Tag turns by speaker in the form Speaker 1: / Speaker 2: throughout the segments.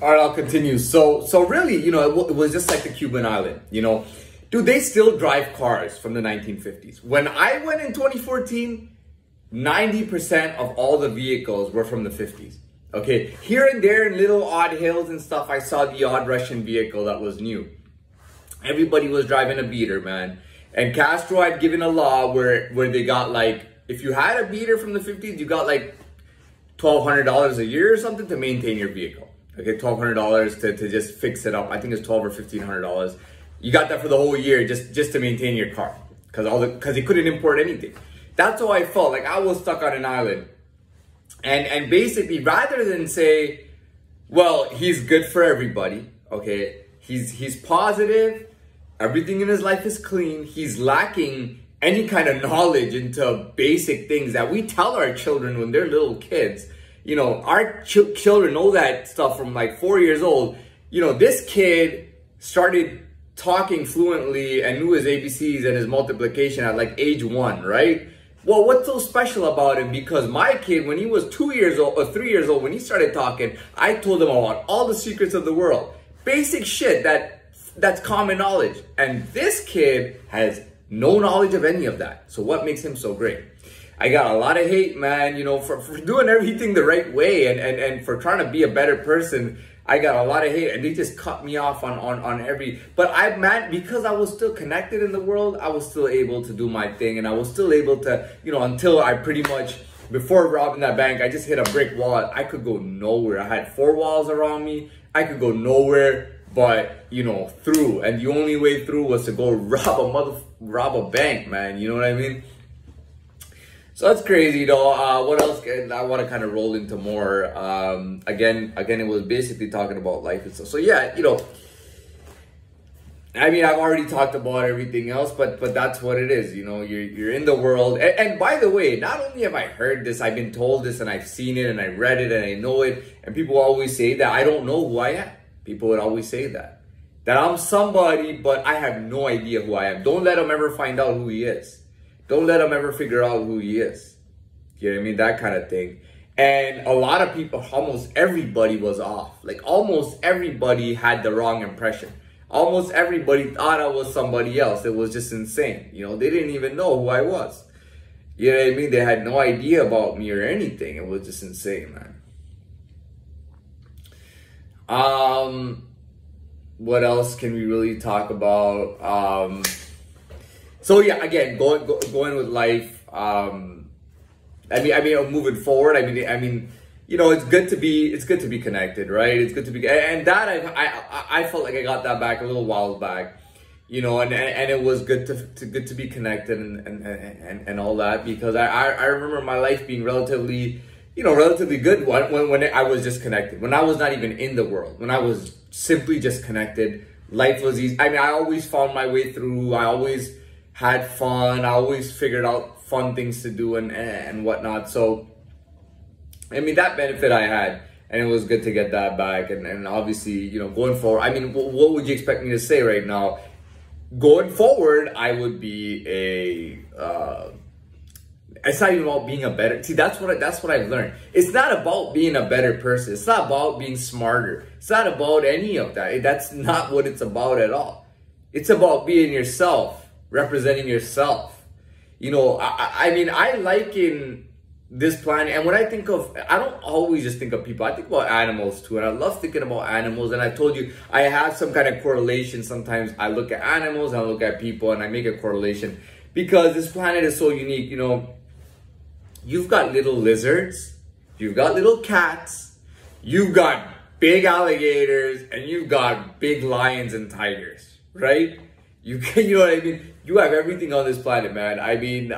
Speaker 1: All right, I'll continue. So really, it was just like the Cuban island, Dude, they still drive cars from the 1950s. When I went in 2014, 90% of all the vehicles were from the 50s. Okay, here and there in little odd hills and stuff, I saw the odd Russian vehicle that was new. Everybody was driving a beater, man. And Castro had given a law where they got like, if you had a beater from the 50s, you got like $1,200 a year or something to maintain your vehicle. Okay, $1,200 to just fix it up. I think it's $1,200 or $1,500. You got that for the whole year just to maintain your car, because he couldn't import anything. That's how I felt. Like I was stuck on an island, and basically, rather than say, well, he's good for everybody. Okay, he's positive. Everything in his life is clean. He's lacking any kind of knowledge into basic things that we tell our children when they're little kids. Our children know that stuff from like 4 years old. This kid started talking fluently and knew his ABCs and his multiplication at like age 1, right? Well, what's so special about him? Because my kid, when he was 2 years old or 3 years old, when he started talking, I told him about all the secrets of the world. Basic shit that's common knowledge. And this kid has no knowledge of any of that. So what makes him so great? I got a lot of hate, man, for doing everything the right way and for trying to be a better person. I got a lot of hate, and they just cut me off on every, but because I was still connected in the world, I was still able to do my thing, and I was still able to, until I pretty much, before robbing that bank, I just hit a brick wall. I could go nowhere. I had 4 walls around me. I could go nowhere but, through, and the only way through was to go rob a bank, man. You know what I mean? So that's crazy though. What else? I want to kind of roll into more. Again, it was basically talking about life and stuff. So yeah, I mean, I've already talked about everything else, but that's what it is. You're in the world. And by the way, not only have I heard this, I've been told this, and I've seen it, and I read it, and I know it. And people always say that I don't know who I am. People would always say that I'm somebody, but I have no idea who I am. Don't let him ever find out who he is. Don't let him ever figure out who he is. You know what I mean? That kind of thing. And a lot of people, almost everybody was off. Like almost everybody had the wrong impression. Almost everybody thought I was somebody else. It was just insane. They didn't even know who I was. You know what I mean? They had no idea about me or anything. It was just insane, man. What else can we really talk about? So yeah, again, going with life. I mean, moving forward. I mean, it's good to be connected, right? It's good to be, and that I felt like I got that back a little while back, and it was good to be connected and all that, because I remember my life being relatively good when I was just connected, when I was not even in the world, when I was simply just connected. Life was easy. I mean, I always found my way through. I always had fun. I always figured out fun things to do and whatnot. So, I mean, that benefit I had, and it was good to get that back. And obviously, going forward, I mean, what would you expect me to say right now? Going forward, I would be it's not even about being a better, see, that's what I've learned. It's not about being a better person. It's not about being smarter. It's not about any of that. That's not what it's about at all. It's about being yourself, representing yourself. I mean, I liken this planet, and when I think of, I don't always just think of people. I think about animals too, and I love thinking about animals. And I told you, I have some kind of correlation. Sometimes I look at animals, and I look at people, and I make a correlation, because this planet is so unique. You've got little lizards, you've got little cats, you've got big alligators, and you've got big lions and tigers, right? You know what I mean? You have everything on this planet, man. I mean,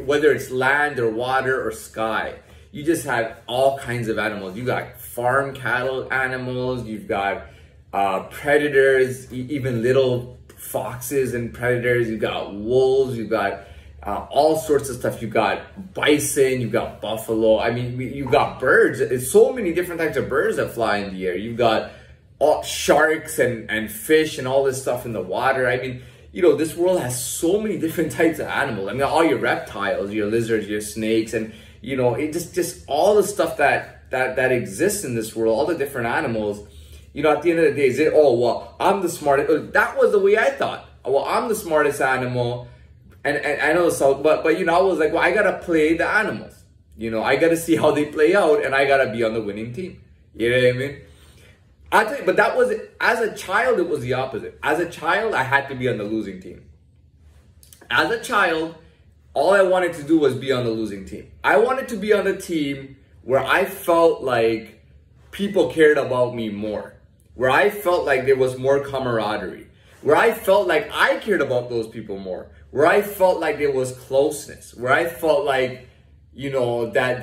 Speaker 1: whether it's land or water or sky, you just have all kinds of animals. You got farm cattle animals, you've got predators, even little foxes and predators, you've got wolves, you've got all sorts of stuff. You got bison, you got buffalo. I mean, you got birds. It's so many different types of birds that fly in the air. You've got sharks and fish and all this stuff in the water. I mean, this world has so many different types of animals. I mean, all your reptiles, your lizards, your snakes, and it just all the stuff that that exists in this world, all the different animals, you know, at the end of the day, is it, oh, well, I'm the smartest. That was the way I thought. Well, I'm the smartest animal. And I know, so, but, you know, I was like, well, I got to play the animals. You know, I got to see how they play out, and I got to be on the winning team. You know what I mean? I tell you, but that was, as a child, it was the opposite. As a child, I had to be on the losing team. As a child, all I wanted to do was be on the losing team. I wanted to be on the team where I felt like people cared about me more, where I felt like there was more camaraderie, where I felt like I cared about those people more, where I felt like there was closeness, where I felt like, you know, that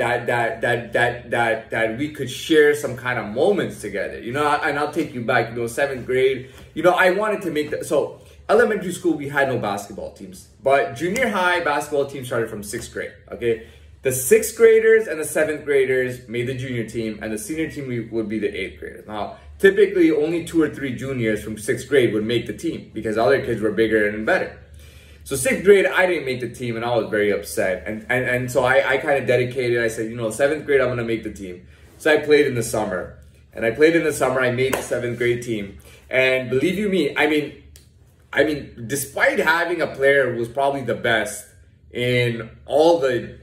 Speaker 1: we could share some kind of moments together, you know. And I'll take you back, you know, 7th grade, you know, I wanted to make that. So elementary school, we had no basketball teams, but junior high basketball team started from 6th grade, okay? The 6th graders and the 7th graders made the junior team, and the senior team would be the 8th graders. Now, typically only 2 or 3 juniors from 6th grade would make the team because other kids were bigger and better. So 6th grade, I didn't make the team, and I was very upset. And so I kind of dedicated, I said, you know, 7th grade, I'm going to make the team. So I played in the summer. And I played in the summer, I made the 7th grade team. And believe you me, I mean, despite having a player who was probably the best in all the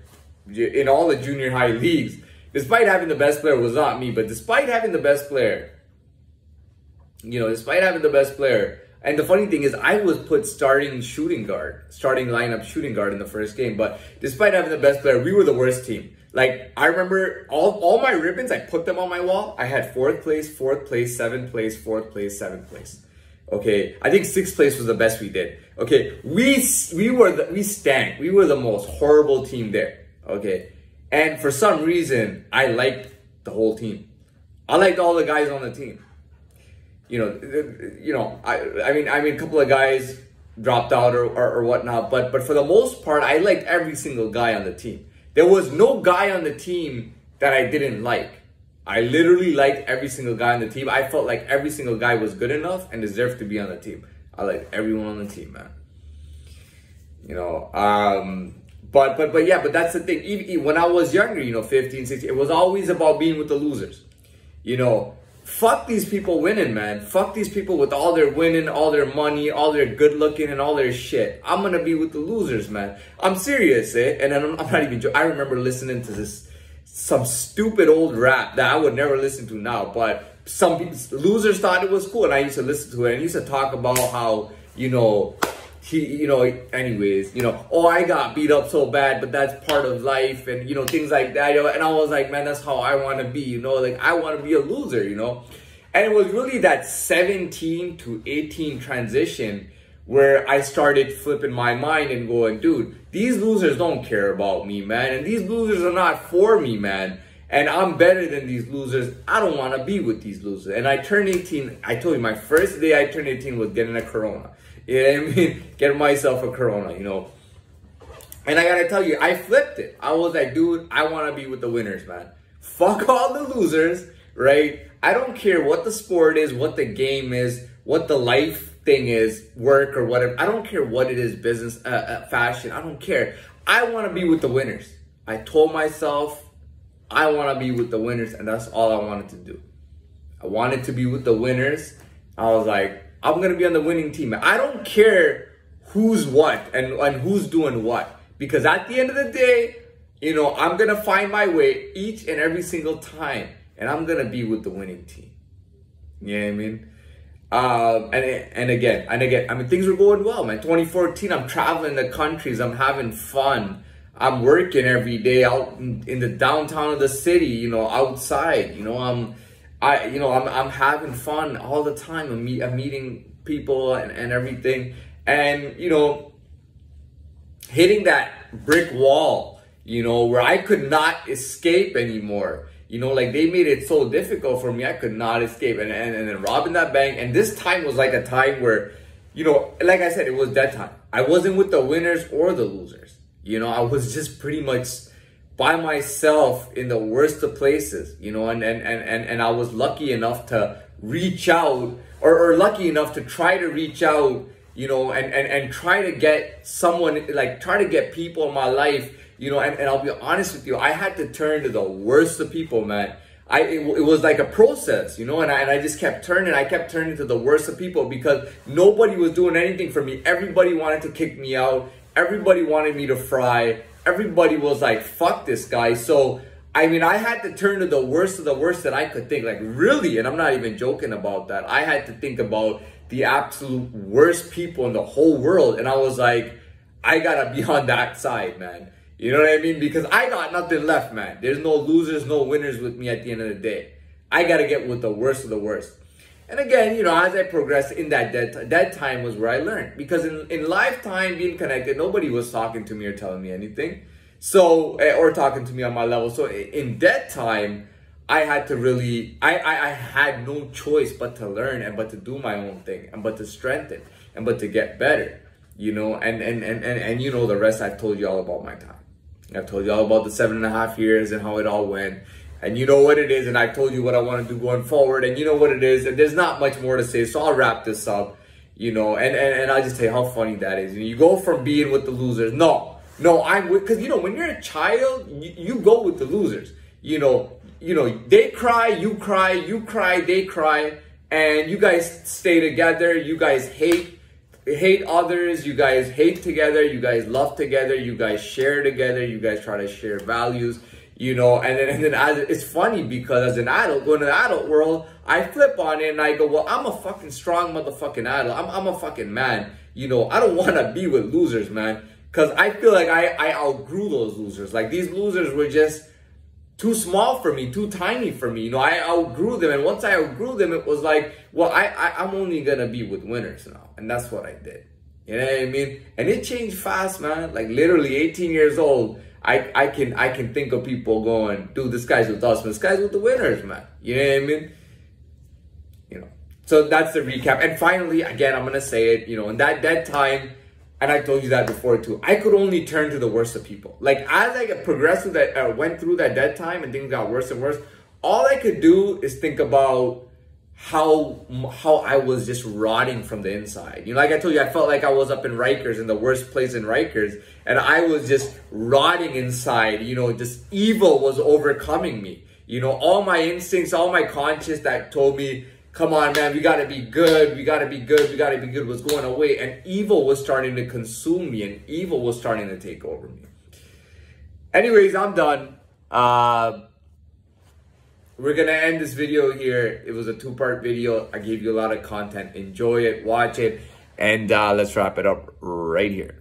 Speaker 1: junior high leagues, despite having the best player, was not me, but despite having the best player, you know, and the funny thing is, I was put starting lineup shooting guard in the first game. But despite having the best player, we were the worst team. Like, I remember all my ribbons, I put them on my wall. I had 4th place, 7th place, 4th place, 7th place. Okay, I think 6th place was the best we did. Okay, we stank. We were the most horrible team there. Okay, and for some reason, I liked the whole team. I liked all the guys on the team. I mean, a couple of guys dropped out or whatnot, but for the most part, I liked every single guy on the team. There was no guy on the team that I didn't like. I literally liked every single guy on the team. I felt like every single guy was good enough and deserved to be on the team. I liked everyone on the team, man. You know, but that's the thing. Even when I was younger, you know, 15, 16, it was always about being with the losers. You know, fuck these people winning, man. Fuck these people with all their winning, all their money, all their good looking, and all their shit. I'm gonna be with the losers, man. I'm serious, eh? And I'm not even joking. I remember listening to some stupid old rap that I would never listen to now, but some people, losers, thought it was cool, and I used to listen to it, and he used to talk about how, you know, anyways, you know, oh, I got beat up so bad, but that's part of life, and, you know, things like that, you know. And I was like, man, that's how I want to be, you know, like, I want to be a loser, you know. And it was really that 17 to 18 transition where I started flipping my mind and going, dude, these losers don't care about me, man, and these losers are not for me, man, and I'm better than these losers. I don't want to be with these losers. And I turned 18, I told you, my first day I turned 18 was getting a Corona. You know what I mean? Getting myself a Corona, you know. And I gotta tell you, I flipped it. I was like, dude, I want to be with the winners, man. Fuck all the losers, right? I don't care what the sport is, what the game is, what the life thing is, work or whatever. I don't care what it is, business, fashion. I don't care. I want to be with the winners. I told myself I want to be with the winners, and that's all I wanted to do. I wanted to be with the winners. I was like, I'm going to be on the winning team. I don't care who's what and who's doing what. Because at the end of the day, you know, I'm going to find my way each and every single time. And I'm going to be with the winning team. You know what I mean? And again, I mean, things were going well, man. 2014, I'm traveling the countries. I'm having fun. I'm working every day out in the downtown of the city, you know, outside. You know, I'm having fun all the time. I'm meeting people and everything. And, you know, hitting that brick wall, you know, where I could not escape anymore. You know, like, they made it so difficult for me. I could not escape. And then robbing that bank. And this time was like a time where, you know, like I said, it was that time. I wasn't with the winners or the losers. You know, I was just pretty much by myself in the worst of places, you know, and I was lucky enough to reach out or lucky enough to try to reach out, you know, and try to get someone, like, try to get people in my life, you know, and I'll be honest with you, I had to turn to the worst of people, man. it was like a process, you know, and I just kept turning. I kept turning to the worst of people because nobody was doing anything for me. Everybody wanted to kick me out. Everybody wanted me to fry. Everybody was like, fuck this guy. So, I mean, I had to turn to the worst of the worst that I could think. Like, really, and I'm not even joking about that. I had to think about the absolute worst people in the whole world. And I was like, I gotta be on that side, man. You know what I mean? Because I got nothing left, man. There's no losers, no winners with me at the end of the day. I got to get with the worst of the worst. And again, you know, as I progressed in that time was where I learned. Because in lifetime being connected, nobody was talking to me or telling me anything. So, or talking to me on my level. So in that time, I had to really, I had no choice but to learn and but to do my own thing and but to strengthen and but to get better. You know, and you know the rest. I've told you all about my time. I've told you all about the 7.5 years and how it all went. And you know what it is. And I've told you what I want to do going forward. And you know what it is. And there's not much more to say. So I'll wrap this up, you know. And I'll just tell you how funny that is. You go from being with the losers. No, I'm with, because, you know, when you're a child, you go with the losers. You know, they cry, you cry, they cry. And you guys stay together. You guys hate others, you guys hate together, you guys love together, you guys share together, you guys try to share values, you know, and then it's funny because as an adult, going to the adult world, I flip on it and I go, well, I'm a fucking strong motherfucking adult, I'm a fucking man, you know, I don't want to be with losers, man, because I feel like I outgrew those losers. Like, these losers were just too small for me, too tiny for me. You know, I outgrew them. And once I outgrew them, it was like, well, I'm only going to be with winners now. And that's what I did. You know what I mean? And it changed fast, man. Like, literally 18 years old, I can think of people going, dude, this guy's with us, but this guy's with the winners, man. You know what I mean? You know, so that's the recap. And finally, again, I'm going to say it, you know, in that time, and I told you that before too, I could only turn to the worst of people. Like, as I progressed through that, went through that time and things got worse and worse, all I could do is think about how I was just rotting from the inside. You know, like I told you, I felt like I was up in Rikers, in the worst place in Rikers, and I was just rotting inside. You know, just evil was overcoming me. You know, all my instincts, all my conscience that told me, come on, man, we got to be good. We got to be good. We got to be good was going away. And evil was starting to consume me. And evil was starting to take over me. Anyways, I'm done. We're going to end this video here. It was a 2-part video. I gave you a lot of content. Enjoy it. Watch it. And let's wrap it up right here.